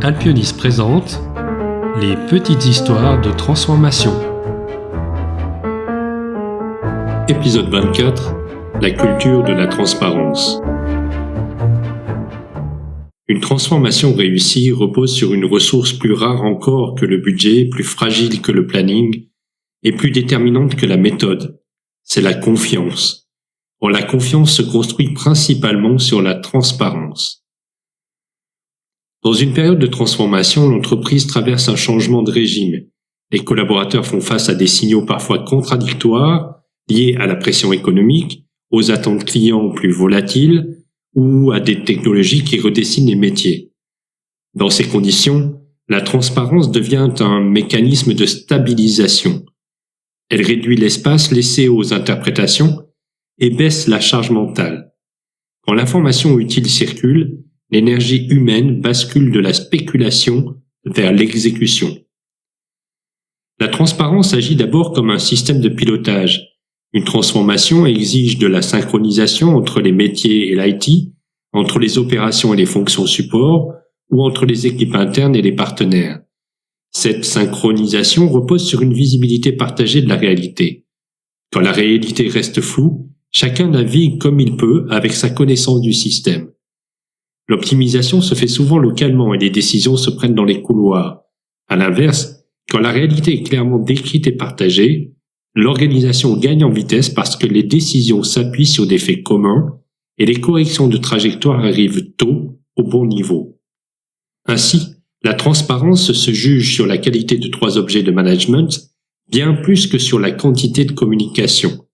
Alpionis présente les petites histoires de transformation. Épisode 24. La culture de la transparence. Une transformation réussie repose sur une ressource plus rare encore que le budget, plus fragile que le planning et plus déterminante que la méthode. C'est la confiance. Or, la confiance se construit principalement sur la transparence. Dans une période de transformation, l'entreprise traverse un changement de régime. Les collaborateurs font face à des signaux parfois contradictoires liés à la pression économique, aux attentes clients plus volatiles ou à des technologies qui redessinent les métiers. Dans ces conditions, la transparence devient un mécanisme de stabilisation. Elle réduit l'espace laissé aux interprétations et baisse la charge mentale. Quand l'information utile circule, l'énergie humaine bascule de la spéculation vers l'exécution. La transparence agit d'abord comme un système de pilotage. Une transformation exige de la synchronisation entre les métiers et l'IT, entre les opérations et les fonctions support, ou entre les équipes internes et les partenaires. Cette synchronisation repose sur une visibilité partagée de la réalité. Quand la réalité reste floue, chacun navigue comme il peut avec sa connaissance du système. L'optimisation se fait souvent localement et les décisions se prennent dans les couloirs. À l'inverse, quand la réalité est clairement décrite et partagée, l'organisation gagne en vitesse parce que les décisions s'appuient sur des faits communs et les corrections de trajectoire arrivent tôt, au bon niveau. Ainsi, la transparence se juge sur la qualité de 3 objets de management, bien plus que sur la quantité de communication.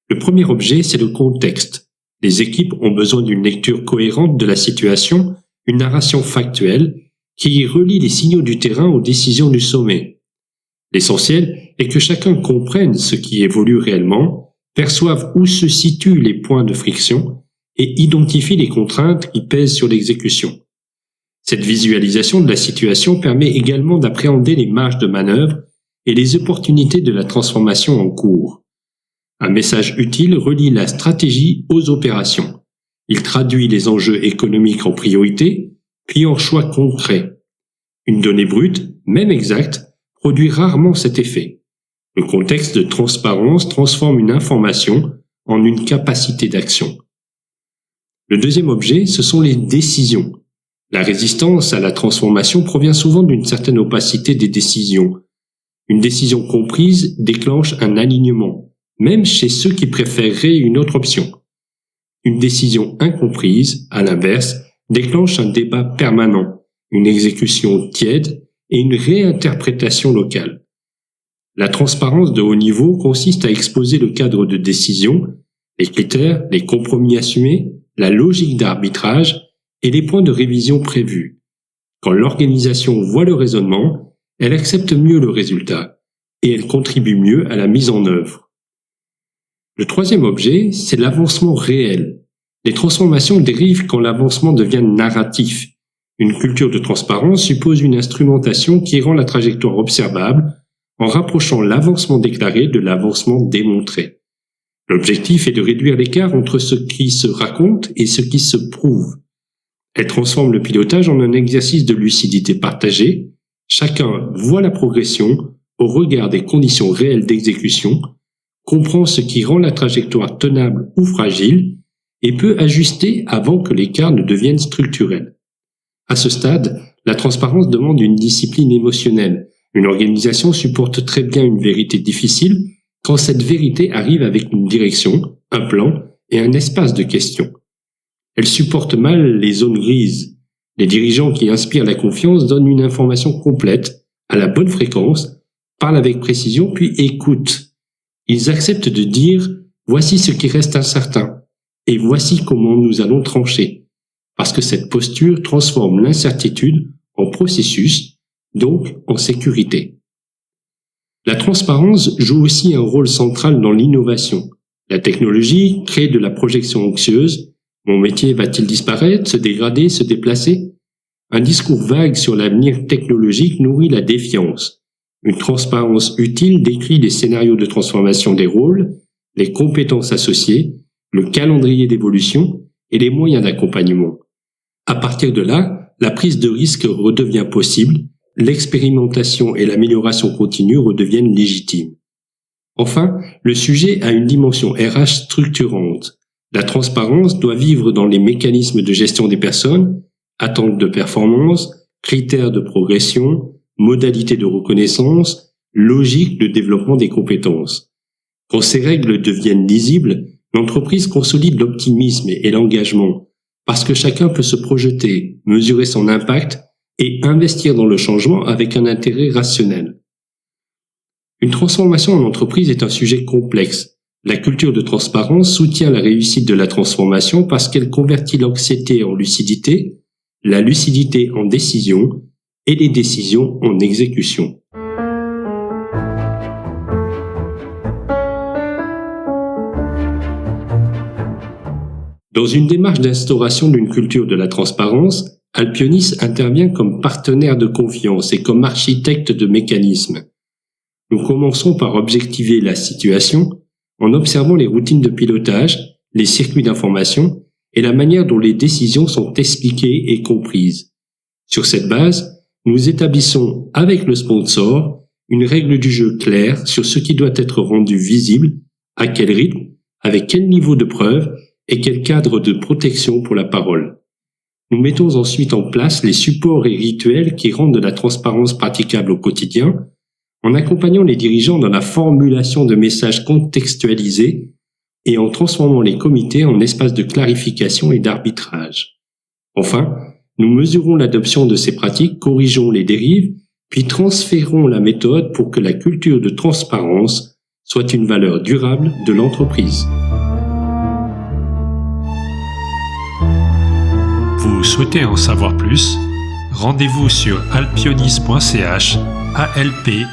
Le premier objet, c'est le contexte. Les équipes ont besoin d'une lecture cohérente de la situation, une narration factuelle qui relie les signaux du terrain aux décisions du sommet. L'essentiel est que chacun comprenne ce qui évolue réellement, perçoive où se situent les points de friction et identifie les contraintes qui pèsent sur l'exécution. Cette visualisation de la situation permet également d'appréhender les marges de manœuvre et les opportunités de la transformation en cours. Un message utile relie la stratégie aux opérations. Il traduit les enjeux économiques en priorité, puis en choix concrets. Une donnée brute, même exacte, produit rarement cet effet. Le contexte de transparence transforme une information en une capacité d'action. Le deuxième objet, ce sont les décisions. La résistance à la transformation provient souvent d'une certaine opacité des décisions. Une décision comprise déclenche un alignement, même chez ceux qui préféreraient une autre option. Une décision incomprise, à l'inverse, déclenche un débat permanent, une exécution tiède et une réinterprétation locale. La transparence de haut niveau consiste à exposer le cadre de décision, les critères, les compromis assumés, la logique d'arbitrage et les points de révision prévus. Quand l'organisation voit le raisonnement, elle accepte mieux le résultat et elle contribue mieux à la mise en œuvre. Le troisième objet, c'est l'avancement réel. Les transformations dérivent quand l'avancement devient narratif. Une culture de transparence suppose une instrumentation qui rend la trajectoire observable en rapprochant l'avancement déclaré de l'avancement démontré. L'objectif est de réduire l'écart entre ce qui se raconte et ce qui se prouve. Elle transforme le pilotage en un exercice de lucidité partagée. Chacun voit la progression au regard des conditions réelles d'exécution, comprend ce qui rend la trajectoire tenable ou fragile et peut ajuster avant que l'écart ne devienne structurel. À ce stade, la transparence demande une discipline émotionnelle. Une organisation supporte très bien une vérité difficile quand cette vérité arrive avec une direction, un plan et un espace de questions. Elle supporte mal les zones grises. Les dirigeants qui inspirent la confiance donnent une information complète, à la bonne fréquence, parlent avec précision puis écoutent. Ils acceptent de dire « voici ce qui reste incertain et voici comment nous allons trancher », parce que cette posture transforme l'incertitude en processus, donc en sécurité. La transparence joue aussi un rôle central dans l'innovation. La technologie crée de la projection anxieuse. Mon métier va-t-il disparaître, se dégrader, se déplacer ? Un discours vague sur l'avenir technologique nourrit la défiance. Une transparence utile décrit les scénarios de transformation des rôles, les compétences associées, le calendrier d'évolution et les moyens d'accompagnement. À partir de là, la prise de risque redevient possible, l'expérimentation et l'amélioration continue redeviennent légitimes. Enfin, le sujet a une dimension RH structurante. La transparence doit vivre dans les mécanismes de gestion des personnes, attentes de performance, critères de progression, modalités de reconnaissance, logique de développement des compétences. Quand ces règles deviennent lisibles, l'entreprise consolide l'optimisme et l'engagement, parce que chacun peut se projeter, mesurer son impact et investir dans le changement avec un intérêt rationnel. Une transformation en entreprise est un sujet complexe. La culture de transparence soutient la réussite de la transformation parce qu'elle convertit l'anxiété en lucidité, la lucidité en décision et les décisions en exécution. Dans une démarche d'instauration d'une culture de la transparence, Alpionis intervient comme partenaire de confiance et comme architecte de mécanismes. Nous commençons par objectiver la situation en observant les routines de pilotage, les circuits d'information et la manière dont les décisions sont expliquées et comprises. Sur cette base, nous établissons avec le sponsor une règle du jeu claire sur ce qui doit être rendu visible, à quel rythme, avec quel niveau de preuve et quel cadre de protection pour la parole. Nous mettons ensuite en place les supports et rituels qui rendent la transparence praticable au quotidien, en accompagnant les dirigeants dans la formulation de messages contextualisés et en transformant les comités en espaces de clarification et d'arbitrage. Enfin, nous mesurons l'adoption de ces pratiques, corrigeons les dérives, puis transférons la méthode pour que la culture de transparence soit une valeur durable de l'entreprise. Vous souhaitez en savoir plus? Rendez-vous sur alpionis.ch, alpionys.ch.